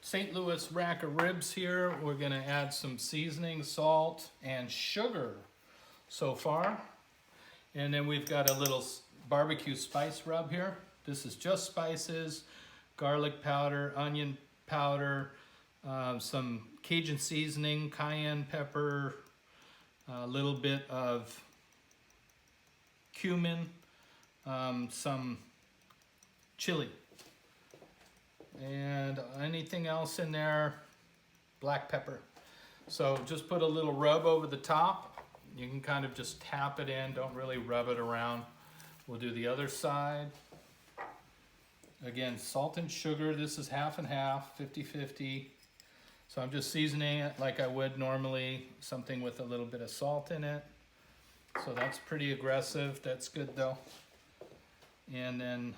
St. Louis rack of ribs here. We're gonna add some seasoning, salt, and sugar so far. And then we've got a little barbecue spice rub here. This is just spices, garlic powder, onion powder, some Cajun seasoning, cayenne pepper, a little bit of cumin, some chili, and anything else in there, black pepper. So just put a little rub over the top. You can kind of just tap it in, don't really rub it around. We'll do the other side. Again, salt and sugar, this is half and half, 50-50. So I'm just seasoning it like I would normally, something with a little bit of salt in it. So that's pretty aggressive, that's good though. And then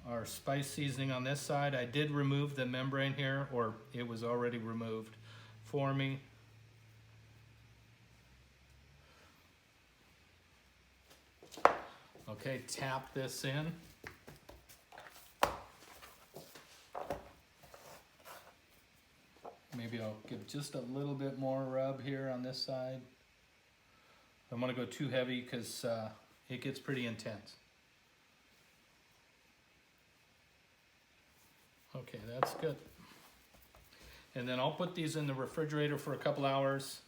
our spice seasoning on this side. I did remove the membrane here, or it was already removed for me. Okay, tap this in. Maybe I'll give just a little bit more rub here on this side. I don't want to go too heavy because it gets pretty intense. Okay, that's good. And then I'll put these in the refrigerator for a couple hours,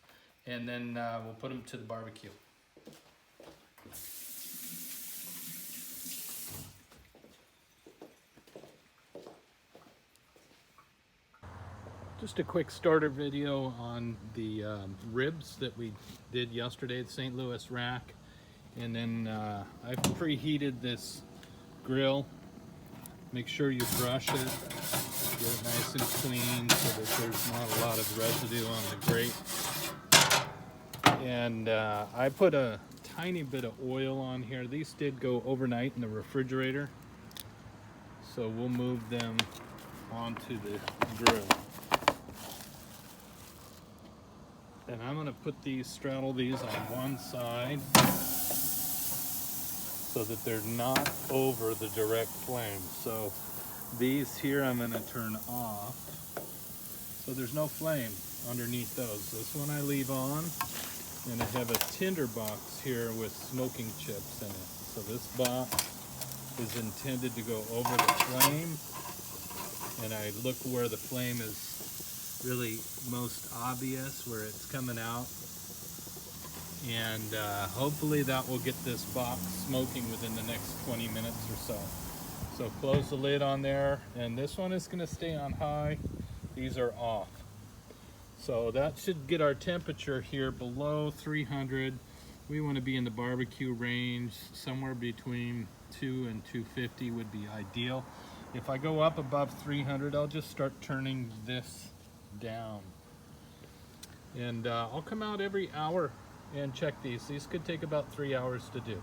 and then we'll put them to the barbecue. Just a quick starter video on the ribs that we did yesterday at St. Louis rack. And then I've preheated this grill. Make sure you brush it, get it nice and clean so that there's not a lot of residue on the grate. And I put a tiny bit of oil on here. These did go overnight in the refrigerator. So we'll move them onto the grill. And I'm gonna put these, straddle these on one side so that they're not over the direct flame. So these here I'm gonna turn off so there's no flame underneath those. This one I leave on, and I have a tinder box here with smoking chips in it. So this box is intended to go over the flame, and I look where the flame is really most obvious, where it's coming out, and hopefully that will get this box smoking within the next 20 minutes or so. So close the lid on there, and this one is going to stay on high. These are off. So that should get our temperature here below 300. We want to be in the barbecue range, somewhere between 2 and 250 would be ideal. If I go up above 300, I'll just start turning this down, and I'll come out every hour and check these. These could take about 3 hours to do.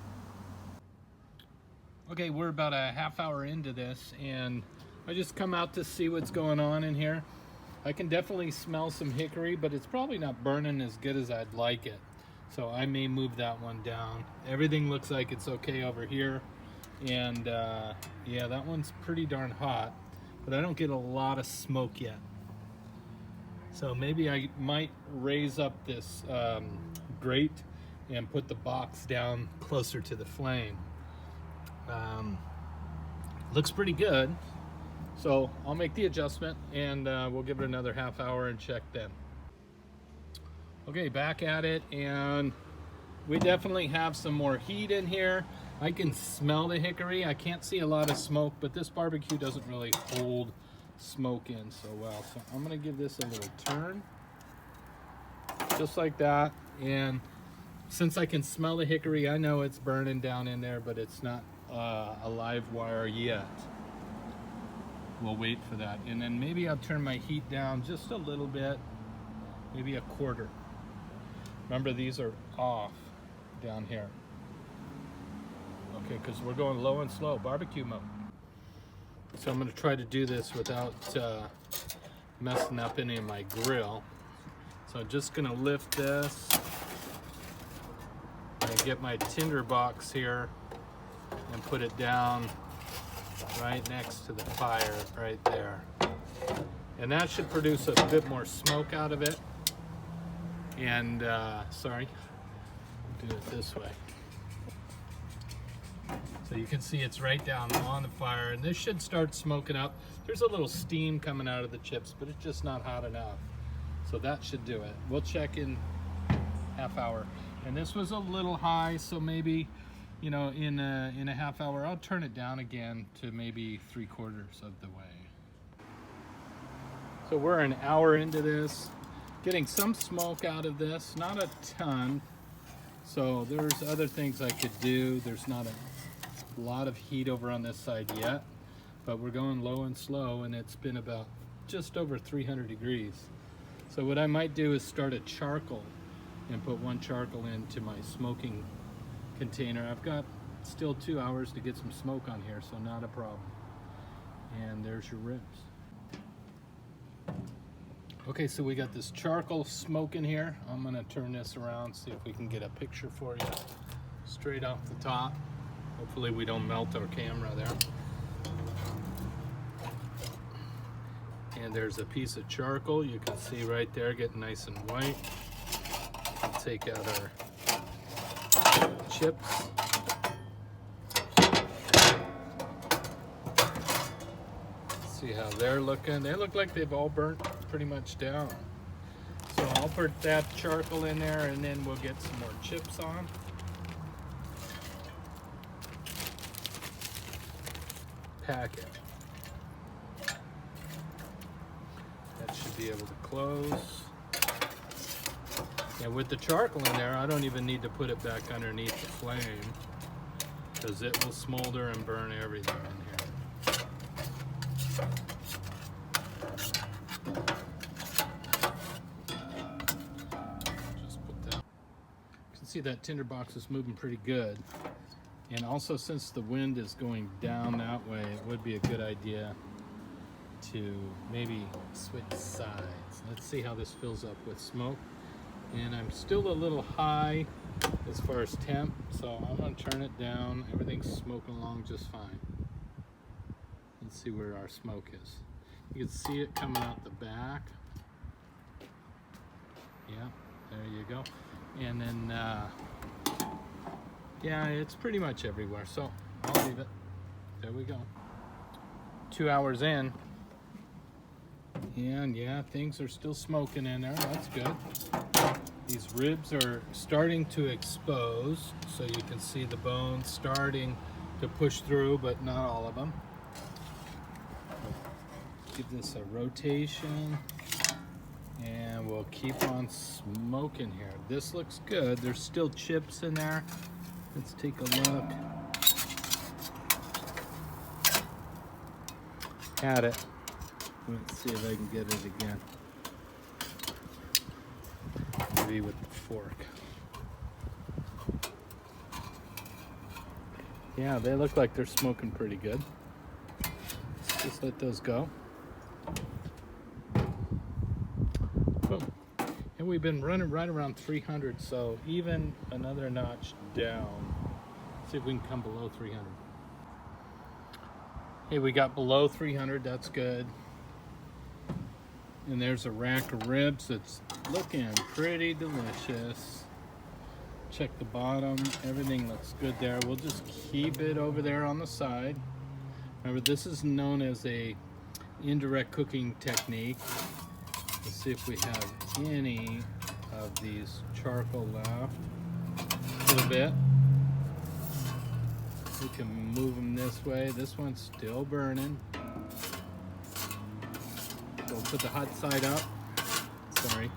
Okay, we're about a half hour into this, and I just come out to see what's going on in here. I can definitely smell some hickory, but it's probably not burning as good as I'd like it, so I may move that one down. Everything looks like it's okay over here, and yeah, that one's pretty darn hot, but I don't get a lot of smoke yet. So maybe I might raise up this grate and put the box down closer to the flame. Looks pretty good. So I'll make the adjustment, and we'll give it another half hour and check then. Okay, back at it, and we definitely have some more heat in here. I can smell the hickory. I can't see a lot of smoke, but this barbecue doesn't really hold smoke in so well. So I'm gonna give this a little turn, just like that. And since I can smell the hickory, I know it's burning down in there, but it's not a live wire yet. We'll wait for that. And then maybe I'll turn my heat down just a little bit, maybe a quarter. Remember, these are off down here. Okay, because we're going low and slow, barbecue mode. So I'm going to try to do this without messing up any of my grill. So I'm just going to lift this and get my tinder box here and put it down right next to the fire right there. And that should produce a bit more smoke out of it. And sorry, do it this way. So you can see it's right down on the fire, and this should start smoking up. There's a little steam coming out of the chips, but it's just not hot enough. So that should do it. We'll check in half hour. And this was a little high, so maybe, you know, in a half hour, I'll turn it down again to maybe 3/4 of the way. So we're an hour into this, getting some smoke out of this, not a ton. So there's other things I could do. There's not a lot of heat over on this side yet, but we're going low and slow, and it's been about just over 300 degrees. So what I might do is start a charcoal and put one charcoal into my smoking container. I've got still 2 hours to get some smoke on here, so not a problem. And there's your ribs. Okay, so we got this charcoal smoke in here. I'm gonna turn this around, see if we can get a picture for you straight off the top. Hopefully we don't melt our camera there. And there's a piece of charcoal you can see right there getting nice and white. We'll take out our chips. See how they're looking. They look like they've all burnt pretty much down. So I'll put that charcoal in there, and then we'll get some more chips on. Pack it. That should be able to close. And with the charcoal in there, I don't even need to put it back underneath the flame, because it will smolder and burn everything in here. Just put that. You can see that tinderbox is moving pretty good. And also, since the wind is going down that way, it would be a good idea to maybe switch sides. Let's see how this fills up with smoke. And I'm still a little high as far as temp, so I'm gonna turn it down. Everything's smoking along just fine. Let's see where our smoke is. You can see it coming out the back. Yeah, there you go. And then, yeah, it's pretty much everywhere, so I'll leave it. There we go. 2 hours in. And yeah, things are still smoking in there. That's good. These ribs are starting to expose, so you can see the bones starting to push through, but not all of them. Give this a rotation, and we'll keep on smoking here. This looks good. There's still chips in there. Let's take a look at it. Let's see if I can get it again. Maybe with the fork. Yeah, they look like they're smoking pretty good. Let's just let those go. Boom. And we've been running right around 300, so even another notch down. See if we can come below 300. Hey, we got below 300, that's good. And there's a rack of ribs that's looking pretty delicious. Check the bottom, everything looks good there. We'll just keep it over there on the side. Remember, this is known as a indirect cooking technique. Let's see if we have any of these charcoal left. A little bit. We can move them this way. This one's still burning. We'll put the hot side up. Sorry.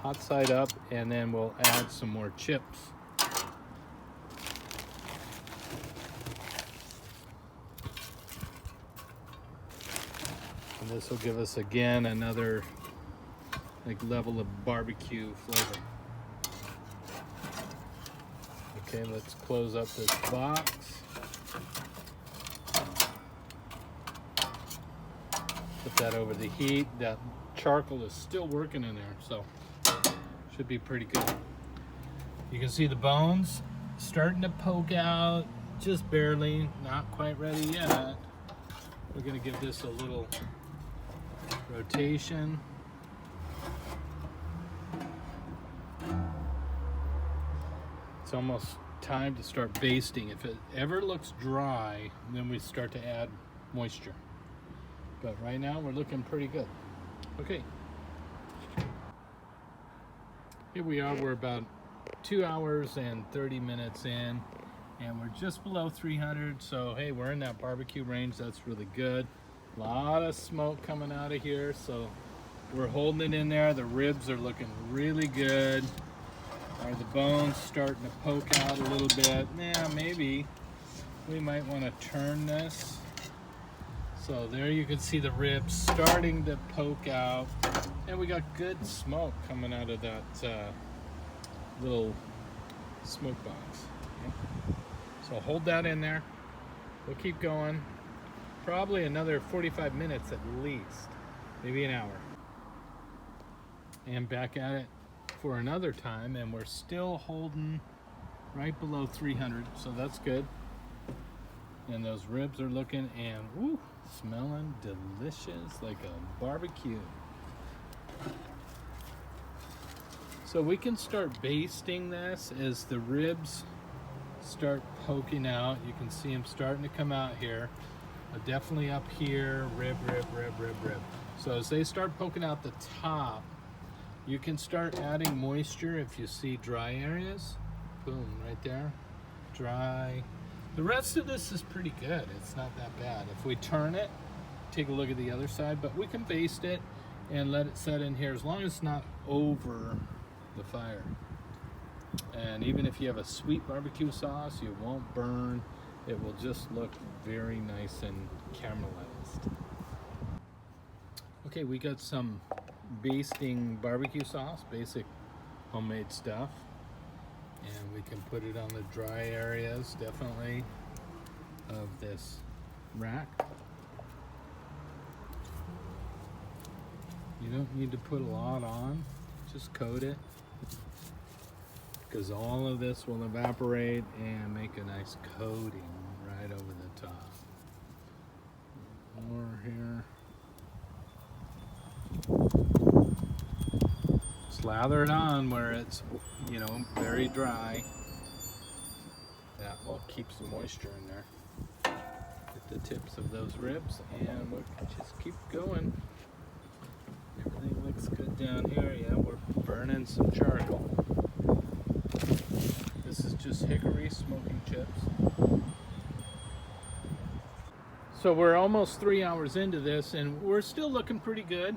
Hot side up, and then we'll add some more chips. And this will give us again another level of barbecue flavor. Okay, let's close up this box. Put that over the heat. That charcoal is still working in there, so should be pretty good. You can see the bones starting to poke out, just barely, not quite ready yet. We're gonna give this a little rotation. It's almost time to start basting. If it ever looks dry, then we start to add moisture. But right now we're looking pretty good. Okay. Here we are, we're about 2 hours and 30 minutes in, and we're just below 300, so hey, we're in that barbecue range. That's really good. A lot of smoke coming out of here, so we're holding it in there. The ribs are looking really good. Are the bones starting to poke out a little bit? Yeah, maybe we might want to turn this. So there you can see the ribs starting to poke out, and we got good smoke coming out of that little smoke box. Okay. So hold that in there. We'll keep going. Probably another 45 minutes at least, maybe an hour. And back at it for another time, and we're still holding right below 300, so that's good. And those ribs are looking and woo, smelling delicious like a barbecue. So we can start basting this as the ribs start poking out. You can see them starting to come out here. Definitely up here, rib. So as they start poking out the top, you can start adding moisture if you see dry areas. Boom, right there, dry. The rest of this is pretty good. It's not that bad. If we turn it, take a look at the other side, but we can baste it and let it set in here as long as it's not over the fire. And even if you have a sweet barbecue sauce, you won't burn. It will just look very nice and caramelized. Okay, we got some basting barbecue sauce, basic homemade stuff. And we can put it on the dry areas, definitely, of this rack. You don't need to put a lot on, just coat it, because all of this will evaporate and make a nice coating right over the top. More here. Slather it on where it's, very dry. That will keep some moisture in there. Get the tips of those ribs, and we'll just keep going. Everything looks good down here. Yeah, we're burning some charcoal. This is just hickory smoking chips. So we're almost 3 hours into this, and we're still looking pretty good.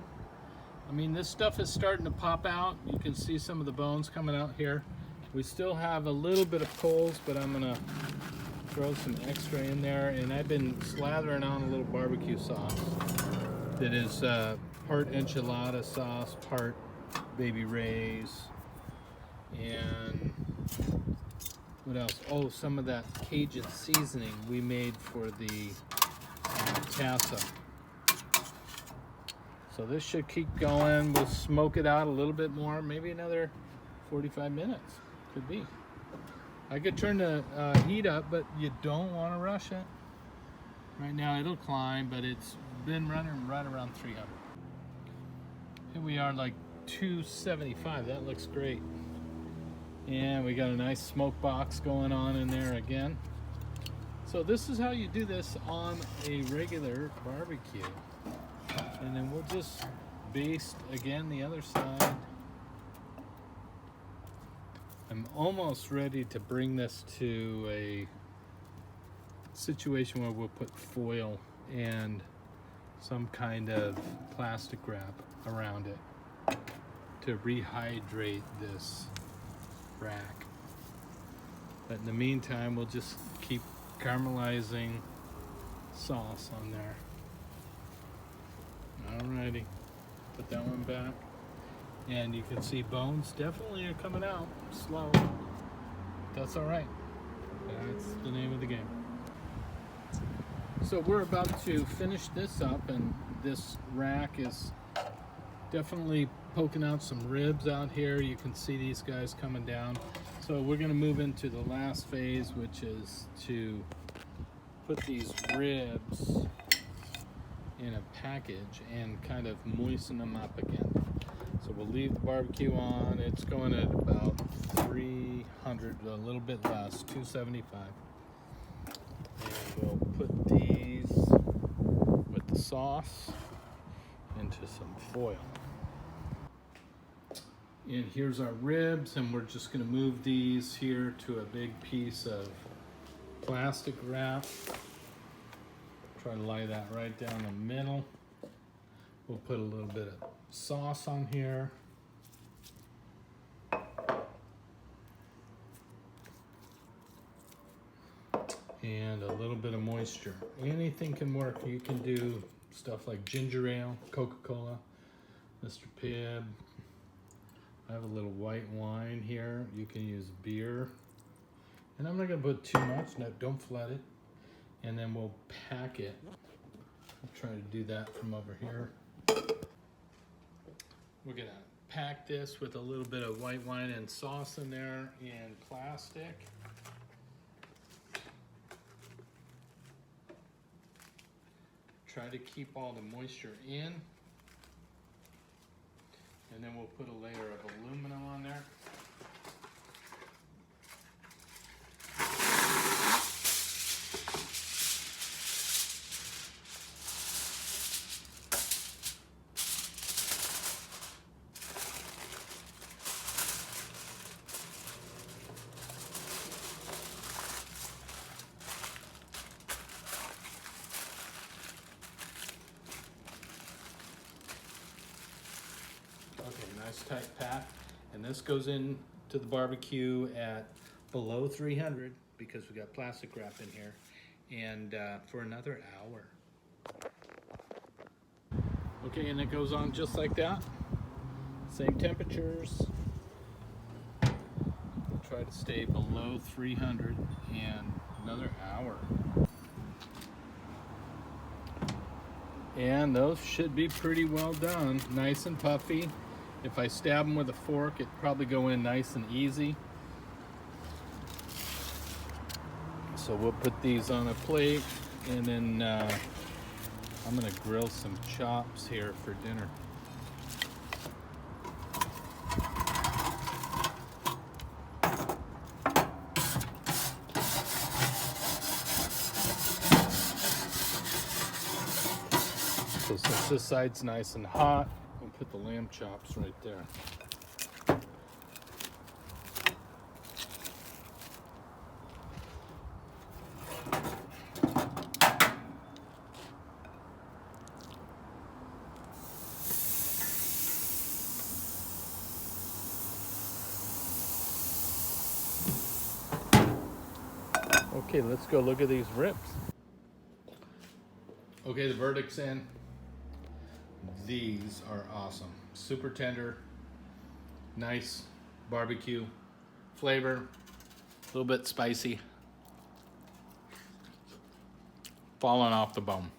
I mean, this stuff is starting to pop out. You can see some of the bones coming out here. We still have a little bit of coals, but I'm gonna throw some extra in there. And I've been slathering on a little barbecue sauce that is part enchilada sauce, part Baby Ray's, and what else? Oh, some of that Cajun seasoning we made for the Casa. So this should keep going. We'll smoke it out a little bit more, maybe another 45 minutes. Could be. I could turn the heat up, but you don't want to rush it. Right now it'll climb, but it's been running right around 300. Here we are, like 275. That looks great. And we got a nice smoke box going on in there again. So this is how you do this on a regular barbecue. And then we'll just baste again the other side. I'm almost ready to bring this to a situation where we'll put foil and some kind of plastic wrap around it to rehydrate this rack. But in the meantime, we'll just keep caramelizing sauce on there. Alrighty, put that one back. And you can see bones definitely are coming out slow. That's alright. That's the name of the game. So we're about to finish this up, and this rack is definitely poking out some ribs out here. You can see these guys coming down. So we're going to move into the last phase, which is to put these ribs in a package and kind of moisten them up again. So we'll leave the barbecue on. It's going at about 300, a little bit less, 275. And we'll put these with the sauce into some foil. And here's our ribs, and we're just going to move these here to a big piece of plastic wrap. Try to lay that right down the middle. We'll put a little bit of sauce on here. And a little bit of moisture. Anything can work. You can do stuff like ginger ale, Coca-Cola, Mr. Pibb. I have a little white wine here. You can use beer. And I'm not gonna put too much, no, don't flood it. And then we'll pack it. I'll try to do that from over here. We're gonna pack this with a little bit of white wine and sauce in there in plastic. Try to keep all the moisture in. And then we'll put a layer of aluminum on there. Okay, nice tight pack. And this goes in to the barbecue at below 300 because we got plastic wrap in here, and for another hour. Okay, and it goes on just like that. Same temperatures. We'll try to stay below 300 and another hour. And those should be pretty well done, nice and puffy. If I stab them with a fork, it'd probably go in nice and easy. So we'll put these on a plate, and then I'm gonna grill some chops here for dinner. So since this side's nice and hot, we'll put the lamb chops right there. Okay, let's go look at these ribs. Okay, the verdict's in. These are awesome. Super tender, nice barbecue flavor, a little bit spicy, falling off the bone.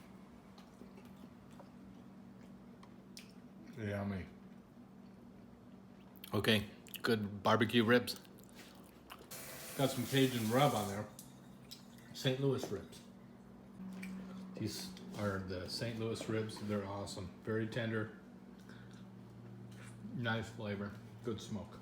Yummy. Okay, good barbecue ribs. Got some Cajun rub on there. St. Louis ribs. These are the St. Louis ribs. They're awesome. Very tender. Nice flavor. Good smoke.